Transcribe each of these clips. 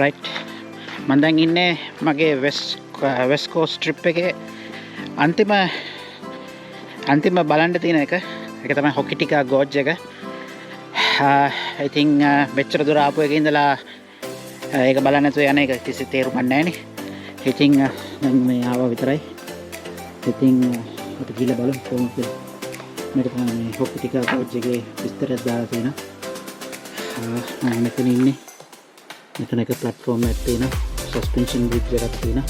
right මම දැන් ඉන්නේ මගේ west coast trip එකේ අන්තිම බලන්න තියෙන එක තමයි Hokitika Gorge එක. I think මෙච්චර දුර ආපු එකේ ඉඳලා ඒක බලන්න නැතුව යන එක කිසි තේරුමක් නැහැ නේ. ඉතින් දැන් මේ ආවා විතරයි. ඉතින් අපි ගිහලා බලමු කොහොමද කියලා. මේක තමයි මේ Hokitika Gorge එකේ විස්තරයක් දාලා තියෙනවා. මම මෙතන ඉන්නේ. මෙතන එක platform එකක් තියෙනවා. suspension bridge එකක් තියෙනවා.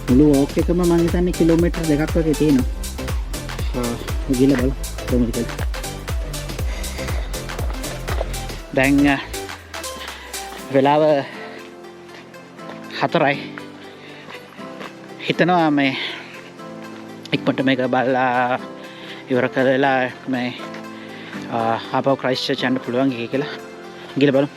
මුළු walk එකම මම හිතන්නේ කිලෝමීටර් 2ක් වගේ තියෙනවා. ගිහලා බලමු කොහොමද කියලා. දැන් වෙලාව 4යි. හිතනවා මේ ඉක්මනට මේක බලලා ඉවර කරලා මේ ආපහු ක්‍රයිස්ට් චර්ච් යන්න පුළුවන් කියලා. ගිහලා බලමු.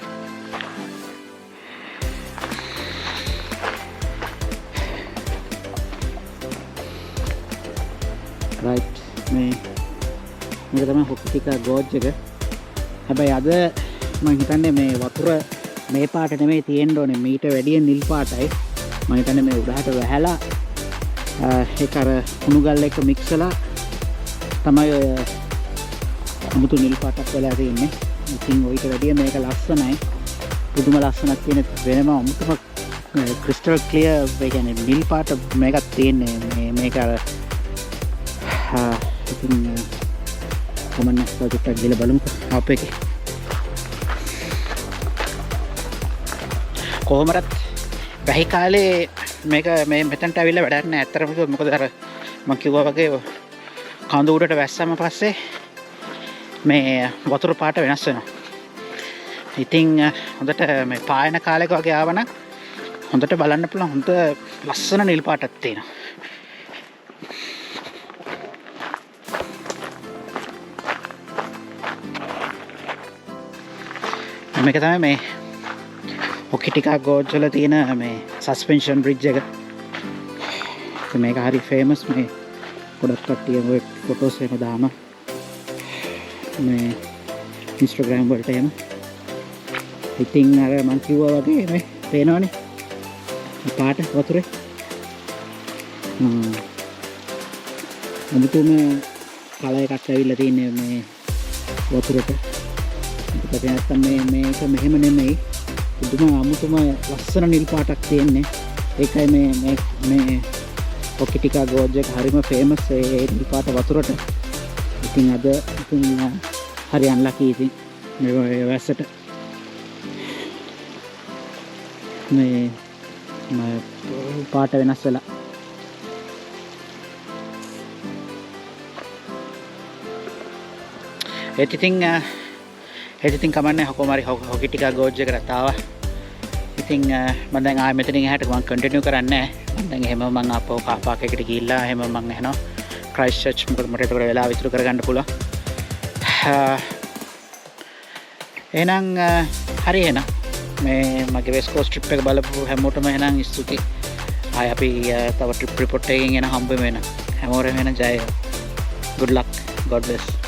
right මේක තමයි Hokitika Gorge එක. හැබැයි අද මම හිතන්නේ මේ වතුර මේ පාට නෙමෙයි තියෙන්න ඕනේ. මීට වැඩිය නිල් පාටයි. මම හිතන්නේ මේ උඩහට වැහැලා ඒක අර කුණු ගල් එක්ක මික්ස් වෙලා තමයි ඔය අමුතු නිල් පාටක් වෙලා තියෙන්නේ. ඉතින් ඔයිට වැඩිය මේක ලස්සනයි. පුදුම ලස්සනක් තියෙන වෙනම අමුතුම ක්‍රිස්ටල් ක්ලියර් ඒ කියන්නේ නිල් පාට මේකක් තියෙන්නේ. මේක අර ඉතින් කොමන්න පොඩ්ඩක් ගිහලා බලමු අපේ එකේ. කොහොමවත් වැහි කාලේ මේක මේ මෙතනට අවිල්ල වැඩක් නැහැ. ඇත්තටම කිව්වොත් මොකද අර මම කිව්වා වගේ කඳු උඩට වැස්සම පස්සේ මේ වතුර පාට වෙනස් වෙනවා. ඉතින් හොඳට මේ පායන කාලයක වගේ ආවනම් හොඳට බලන්න පුළුවන්. හොඳ ලස්සන නිල් පාටක් තියෙනවා. මේක තමයි මේ Hokitika Gorge වල තියෙන මේ suspension bridge එක. මේක හරි famous. මේ ගොඩක් කට්ටිය ඔය ෆොටෝස් එහෙම දාන මේ Instagram වලට එහෙම. ඉතින් අර මම කිව්වා වගේ මේ පේනවනේ පාට වතුරේ. අමුතුම කලර් එකක් ඇවිල්ලා තියෙන්නේ මේ වතුරට. ඒක නැත්තම් මේක මෙහෙම නෙමෙයි. පුදුම අමුතුම ලස්සන නිල් පාටක් තියෙන්නේ. ඒකයි මේ Hokitika Gorge එක හරිම famous ඒ නිල් පාට වතුරට. ඉතින් අද හරි අන්ලකි ඉතින් මේ වැස්සට මේ පාට වෙනස් වෙලා. ඒත් ඉතින් කමන්නේ කොහොම හරි Hokitika Gorge එකට ආවා. ඉතින් මම දැන් ආයෙ මෙතනින් එහාට මම කන්ටිනියු කරන්නේ නැහැ. මම දැන් එහෙම මම ආපහු කාර් පාක් එකට ගිහිල්ලා එහෙම මම එනවා ක්‍රයිස්ට් චර්ච්. මොකද මට ඒකට වෙලාව ඉතුරු කරගන්න පුළුවන්. එහෙනම් හරි එහෙනම් මේ මගේ වෙස්ට් කෝස්ට් ට්‍රිප් එක බලපු හැමෝටම එහෙනම් ස්තුතියි. ආයෙ අපි තව ට්‍රිප් රිපෝට් එකකින් එන හම්බෙමු එහෙනම්. හැමෝටම එහෙනම් ජය. good luck. god bless.